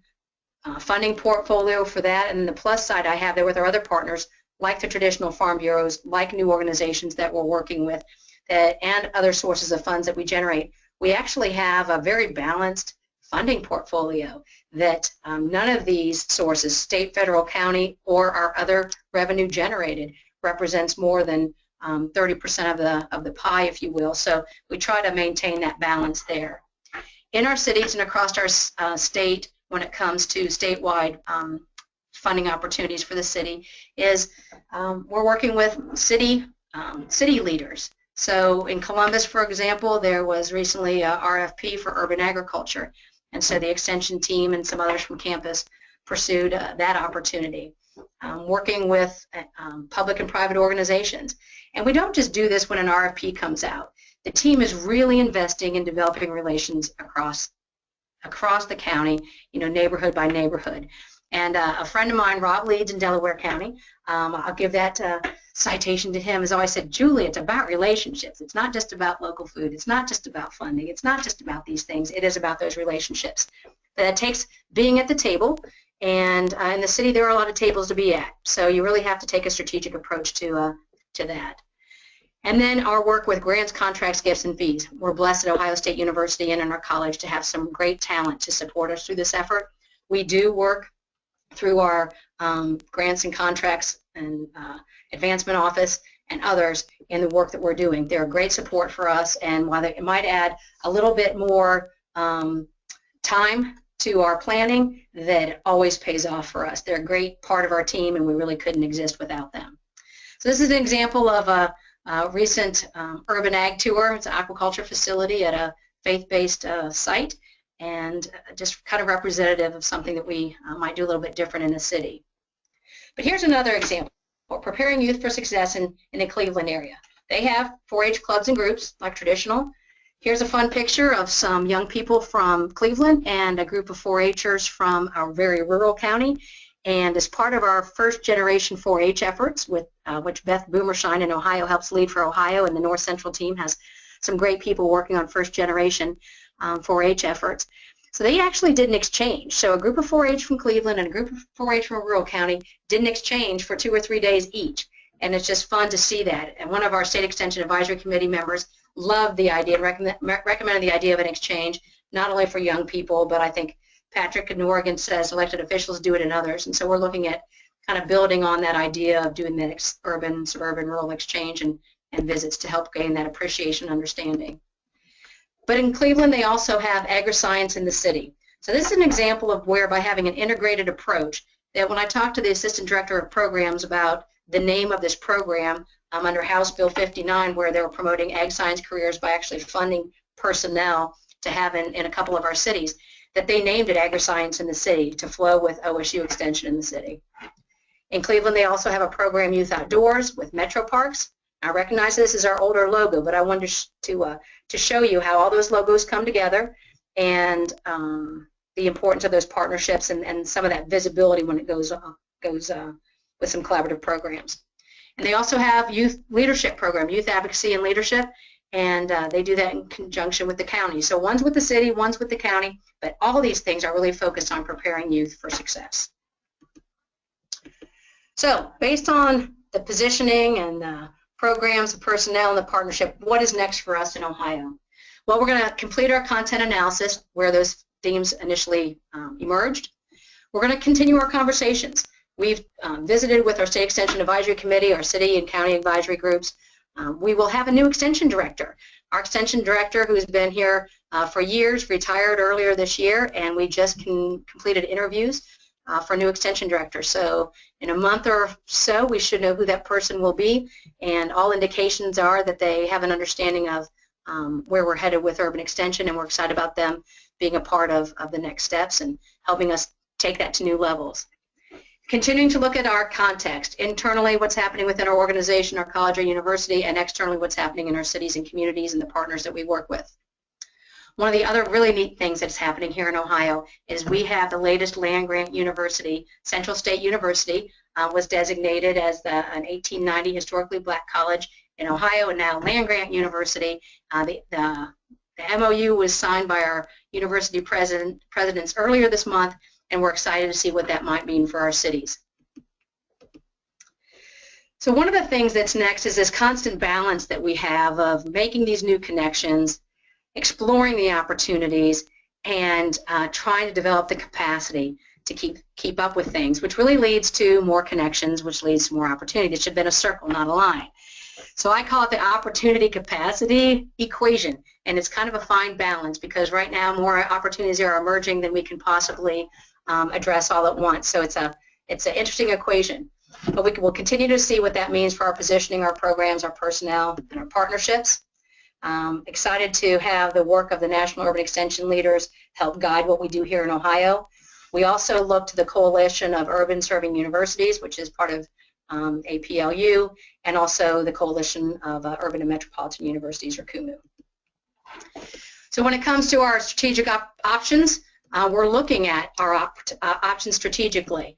funding portfolio for that, and the plus side I have there with our other partners, like the traditional farm bureaus, like new organizations that we're working with, and other sources of funds that we generate. We actually have a very balanced funding portfolio that none of these sources, state, federal, county, or our other revenue generated, represents more than 30% of the pie, if you will. So we try to maintain that balance there. In our cities and across our state, when it comes to statewide funding opportunities for the city, is we're working with city leaders. So in Columbus, for example, there was recently a RFP for urban agriculture. And so the extension team and some others from campus pursued that opportunity, working with public and private organizations. And we don't just do this when an RFP comes out. The team is really investing in developing relations across the county, neighborhood by neighborhood. And a friend of mine, Rob Leeds in Delaware County, I'll give that citation to him, has always said, Julie, it's about relationships. It's not just about local food. It's not just about funding. It's not just about these things. It is about those relationships. But it takes being at the table, and in the city there are a lot of tables to be at. So you really have to take a strategic approach to that. And then our work with grants, contracts, gifts, and fees. We're blessed at Ohio State University and in our college to have some great talent to support us through this effort. We do work through our grants and contracts and advancement office and others in the work that we're doing. They're a great support for us, and while it might add a little bit more time to our planning, that it always pays off for us. They're a great part of our team, and we really couldn't exist without them. So this is an example of a recent urban ag tour. It's an aquaculture facility at a faith-based site, and just kind of representative of something that we might do a little bit different in the city. But here's another example. We're preparing youth for success in the Cleveland area. They have 4-H clubs and groups, like traditional. Here's a fun picture of some young people from Cleveland and a group of 4-Hers from our very rural county. And as part of our first generation 4-H efforts, with which Beth Boomershine in Ohio helps lead for Ohio, and the North Central team has some great people working on first generation 4-H efforts. So they actually did an exchange. So a group of 4-H from Cleveland and a group of 4-H from rural county did an exchange for 2 or 3 days each. And it's just fun to see that. And one of our State Extension Advisory Committee members loved the idea and recommended the idea of an exchange, not only for young people, but I think Patrick in Oregon says elected officials do it in others. And so we're looking at kind of building on that idea of doing the urban, suburban, rural exchange and visits to help gain that appreciation and understanding. But in Cleveland, they also have agri-science in the city. So this is an example of where by having an integrated approach, that when I talked to the Assistant Director of Programs about the name of this program under House Bill 59, where they were promoting ag science careers by actually funding personnel to have in a couple of our cities, that they named it Agri-Science in the City to flow with OSU Extension in the city. In Cleveland, they also have a program, Youth Outdoors, with Metro Parks. I recognize this is our older logo, but I wanted to show you how all those logos come together and the importance of those partnerships and some of that visibility when it goes with some collaborative programs. And they also have youth leadership program, youth advocacy and leadership, and they do that in conjunction with the county. So one's with the city, one's with the county, but all these things are really focused on preparing youth for success. So based on the positioning and the programs, the personnel, and the partnership, what is next for us in Ohio? Well, we're going to complete our content analysis where those themes initially emerged. We're going to continue our conversations. We've visited with our State Extension Advisory Committee, our city and county advisory groups. We will have a new extension director. Our extension director, who's been here for years, retired earlier this year, and we just completed interviews for a new extension director. So in a month or so, we should know who that person will be, and all indications are that they have an understanding of where we're headed with urban extension, and we're excited about them being a part of the next steps and helping us take that to new levels. Continuing to look at our context, internally what's happening within our organization, our college or university, and externally what's happening in our cities and communities and the partners that we work with. One of the other really neat things that's happening here in Ohio is we have the latest land-grant university. Central State University was designated as an 1890 historically black college in Ohio, and now land-grant university. The MOU was signed by our university presidents earlier this month, and we're excited to see what that might mean for our cities. So one of the things that's next is this constant balance that we have of making these new connections, exploring the opportunities, and trying to develop the capacity to keep up with things, which really leads to more connections, which leads to more opportunity. It should have been a circle, not a line. So I call it the opportunity capacity equation, and it's kind of a fine balance because right now more opportunities are emerging than we can possibly address all at once. So it's an interesting equation. But we will continue to see what that means for our positioning, our programs, our personnel, and our partnerships. Excited to have the work of the National Urban Extension leaders help guide what we do here in Ohio. We also look to the Coalition of Urban-Serving Universities, which is part of APLU, and also the Coalition of Urban and Metropolitan Universities, or CUMU. So when it comes to our strategic options, we're looking at our options strategically.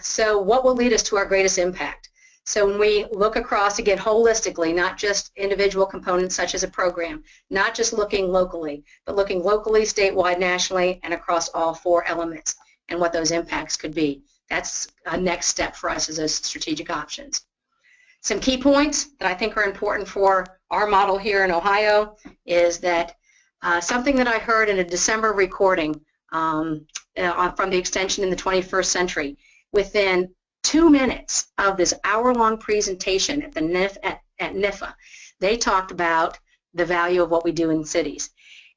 So what will lead us to our greatest impact? So when we look across, again, holistically, not just individual components such as a program, not just looking locally, but looking locally, statewide, nationally, and across all 4 elements and what those impacts could be. That's a next step for us as those strategic options. Some key points that I think are important for our model here in Ohio is that something that I heard in a December recording from the extension in the 21st century, within 2 minutes of this hour-long presentation at the NIFA, they talked about the value of what we do in cities.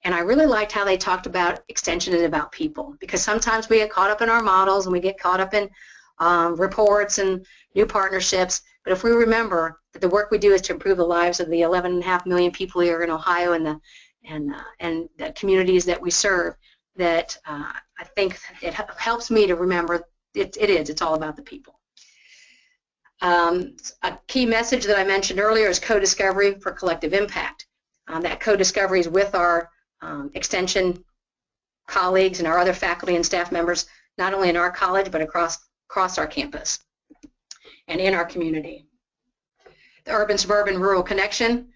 And I really liked how they talked about extension is about people, because sometimes we get caught up in our models and we get caught up in reports and new partnerships. But if we remember that the work we do is to improve the lives of the 11.5 million people here in Ohio and the communities that we serve, that I think it helps me to remember it's all about the people. A key message that I mentioned earlier is co-discovery for collective impact. That co-discovery is with our extension colleagues and our other faculty and staff members, not only in our college, but across our campus and in our community. The urban-suburban-rural connection.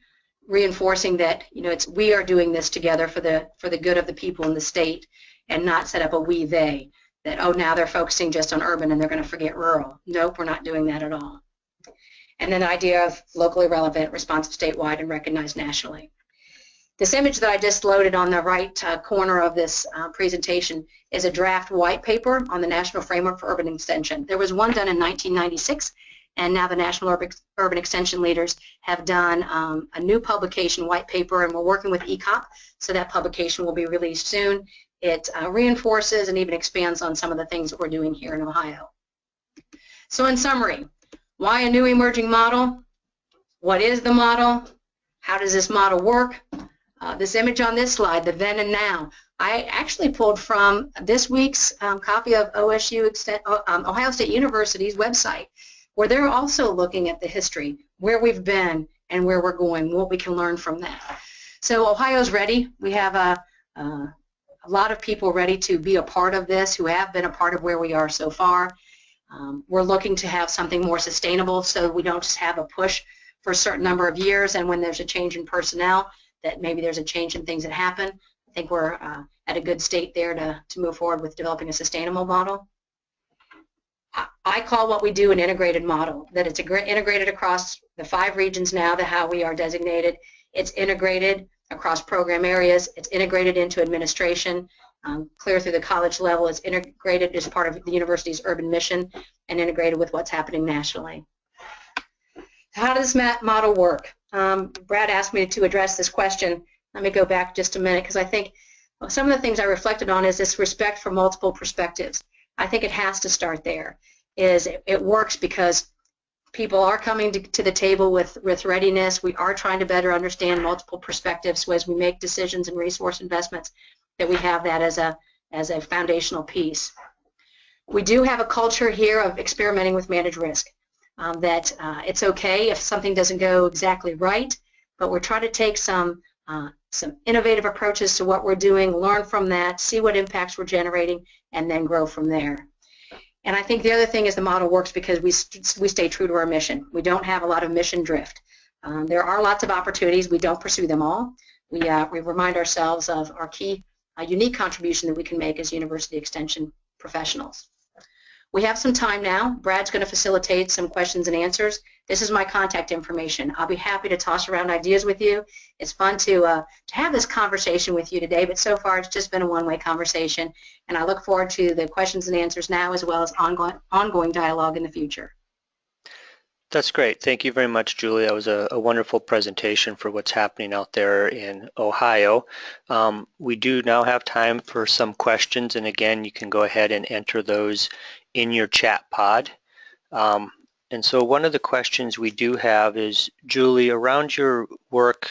reinforcing that, you know, we are doing this together for the good of the people in the state, and not set up a we they, that, oh, now they're focusing just on urban and they're going to forget rural. Nope, we're not doing that at all. And then the idea of locally relevant, responsive statewide, and recognized nationally. This image that I just loaded on the right corner of this presentation is a draft white paper on the National Framework for Urban Extension. There was one done in 1996, and now the National Urban Extension leaders have done a new publication, white paper, and we're working with ECOP, so that publication will be released soon. It reinforces and even expands on some of the things that we're doing here in Ohio. So in summary, why a new emerging model? What is the model? How does this model work? This image on this slide, the then and now, I actually pulled from this week's copy of OSU Ohio State University's website, where they're also looking at the history, where we've been and where we're going, what we can learn from that. So Ohio's ready. We have a lot of people ready to be a part of this, who have been a part of where we are so far. We're looking to have something more sustainable, so we don't just have a push for a certain number of years, and when there's a change in personnel, that maybe there's a change in things that happen. I think we're at a good state there to move forward with developing a sustainable model. I call what we do an integrated model, that it's integrated across the 5 regions now, how we are designated. It's integrated across program areas. It's integrated into administration, clear through the college level. It's integrated as part of the university's urban mission and integrated with what's happening nationally. How does this model work? Brad asked me to address this question. Let me go back just a minute, because I think some of the things I reflected on is this respect for multiple perspectives. I think it has to start there. It works because people are coming to the table with readiness. We are trying to better understand multiple perspectives, so as we make decisions and resource investments, that we have that as a foundational piece. We do have a culture here of experimenting with managed risk. That it's okay if something doesn't go exactly right, but we're trying to take some innovative approaches to what we're doing, learn from that, see what impacts we're generating, and then grow from there. And I think the other thing is the model works because we stay true to our mission. We don't have a lot of mission drift. There are lots of opportunities. We don't pursue them all. We remind ourselves of our key unique contribution that we can make as university extension professionals. We have some time now. Brad's going to facilitate some questions and answers. This is my contact information. I'll be happy to toss around ideas with you. It's fun to have this conversation with you today, but so far it's just been a one-way conversation, and I look forward to the questions and answers now, as well as ongoing dialogue in the future. That's great. Thank you very much, Julie. That was a wonderful presentation for what's happening out there in Ohio. We do now have time for some questions, and again, you can go ahead and enter those in your chat pod. And so one of the questions we do have is, Julie, around your work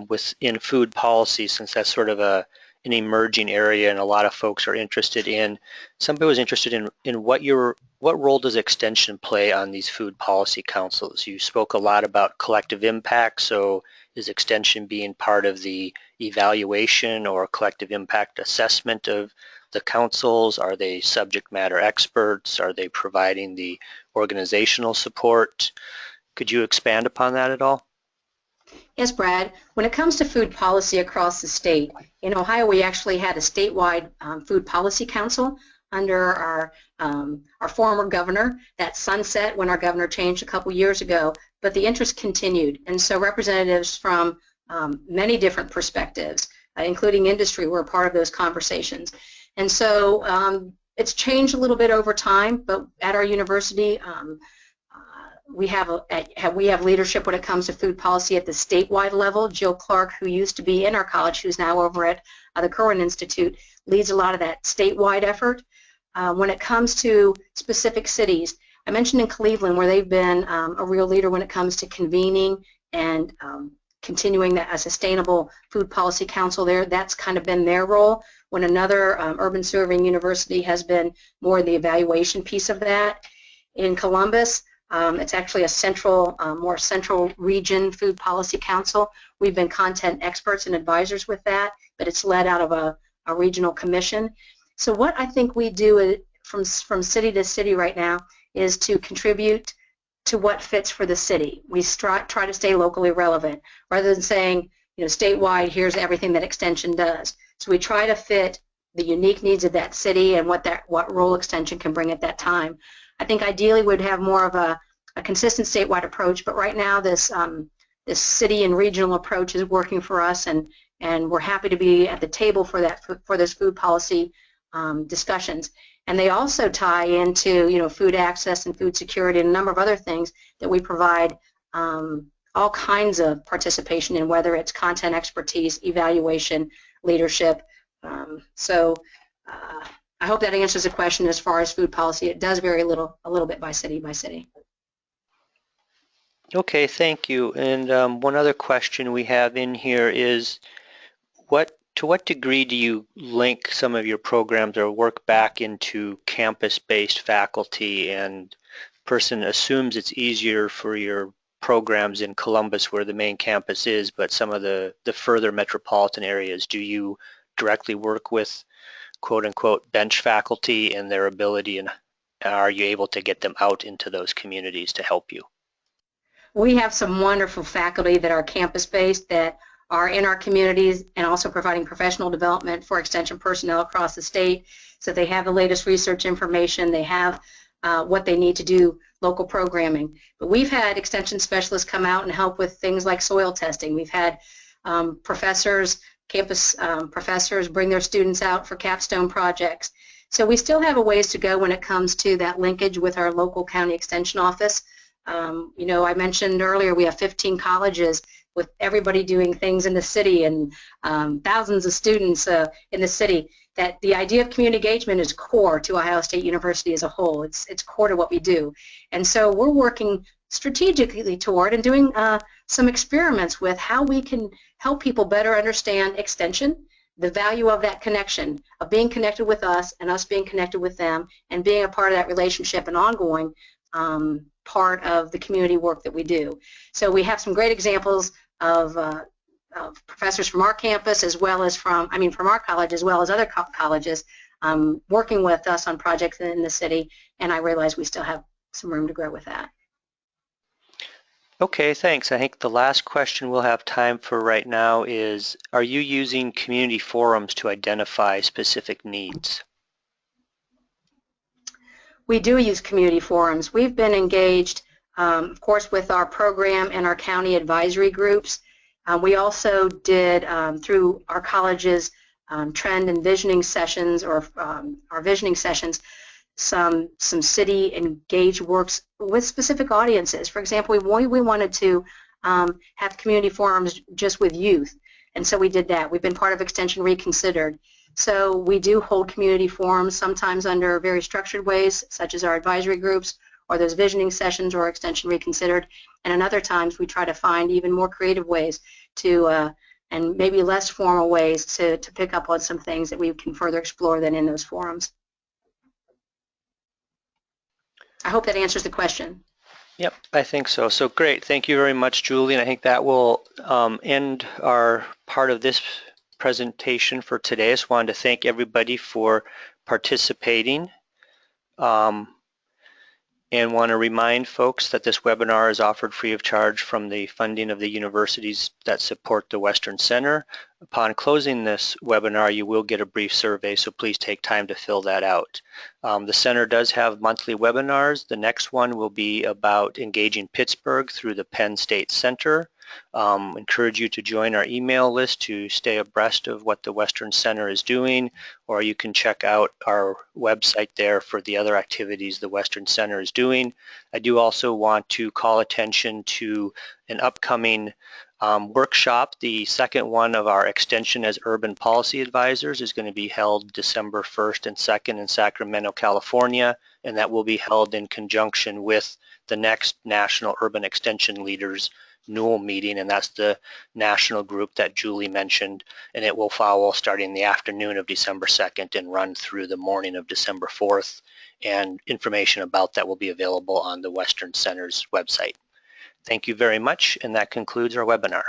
within food policy, since that's sort of an emerging area and a lot of folks are interested in, somebody was interested in what role does extension play on these food policy councils? You spoke a lot about collective impact, so is extension being part of the evaluation or collective impact assessment of the councils? Are they subject matter experts? Are they providing the organizational support? Could you expand upon that at all? Yes, Brad. When it comes to food policy across the state, in Ohio we actually had a statewide food policy council under our former governor. That sunset when our governor changed a couple years ago, but the interest continued, and so representatives from many different perspectives, including industry, were a part of those conversations. And so it's changed a little bit over time, but at our university we have leadership when it comes to food policy at the statewide level. Jill Clark, who used to be in our college, who's now over at the Kerwin Institute, leads a lot of that statewide effort. When it comes to specific cities, I mentioned in Cleveland where they've been a real leader when it comes to convening and continuing a sustainable food policy council there. That's kind of been their role, when another urban-suburban university has been more the evaluation piece of that. In Columbus, it's actually a more central region food policy council. We've been content experts and advisors with that, but it's led out of a regional commission. So what I think we do from city to city right now is to contribute to what fits for the city. We try to stay locally relevant rather than saying, statewide, here's everything that Extension does. So we try to fit the unique needs of that city and what rural Extension can bring at that time. I think ideally we'd have more of a consistent statewide approach, but right now this city and regional approach is working for us, and we're happy to be at the table for this food policy discussions. And they also tie into food access and food security and a number of other things that we provide all kinds of participation in, whether it's content expertise, evaluation, leadership. So I hope that answers the question as far as food policy. It does vary a little bit by city. Okay, thank you. And one other question we have in here is, to what degree do you link some of your programs or work back into campus-based faculty, and person assumes it's easier for your programs in Columbus where the main campus is, but some of the further metropolitan areas, do you directly work with quote-unquote bench faculty and their ability, and are you able to get them out into those communities to help you? We have some wonderful faculty that are campus-based that are in our communities and also providing professional development for Extension personnel across the state, so they have the latest research information, they have what they need to do local programming. But we've had Extension specialists come out and help with things like soil testing. We've had campus professors bring their students out for capstone projects. So we still have a ways to go when it comes to that linkage with our local county extension office. I mentioned earlier we have 15 colleges with everybody doing things in the city, and thousands of students in the city, that the idea of community engagement is core to Ohio State University as a whole. It's core to what we do. And so we're working strategically toward and doing some experiments with how we can help people better understand Extension, the value of that connection, of being connected with us and us being connected with them, and being a part of that relationship and ongoing part of the community work that we do. So we have some great examples of professors from our campus, as well as from our college, as well as other colleges, working with us on projects in the city, and I realize we still have some room to grow with that. Okay, thanks. I think the last question we'll have time for right now is, are you using community forums to identify specific needs? We do use community forums. We've been engaged, of course, with our program and our county advisory groups. We also did, through our college's trend and visioning sessions, or our visioning sessions, some city engaged works with specific audiences. For example, we wanted to have community forums just with youth, and so we did that. We've been part of Extension Reconsidered. So we do hold community forums, sometimes under very structured ways, such as our advisory groups, or those visioning sessions, or Extension Reconsidered, and in other times we try to find even more creative ways to, and maybe less formal ways to pick up on some things that we can further explore than in those forums. I hope that answers the question. Yep, I think so. So great. Thank you very much, Julie. And I think that will end our part of this presentation for today. I just wanted to thank everybody for participating, and want to remind folks that this webinar is offered free of charge from the funding of the universities that support the Western Center. Upon closing this webinar, you will get a brief survey, so please take time to fill that out. The center does have monthly webinars. The next one will be about engaging Pittsburgh through the Penn State Center. Encourage you to join our email list to stay abreast of what the Western Center is doing, or you can check out our website there for the other activities the Western Center is doing. I do also want to call attention to an upcoming workshop. The second one of our Extension as Urban Policy Advisors is going to be held December 1st and 2nd in Sacramento, California, and that will be held in conjunction with the next National Urban Extension Leaders Newell meeting, and that's the national group that Julie mentioned, and it will follow starting the afternoon of December 2nd and run through the morning of December 4th, and information about that will be available on the Western Center's website. Thank you very much, and that concludes our webinar.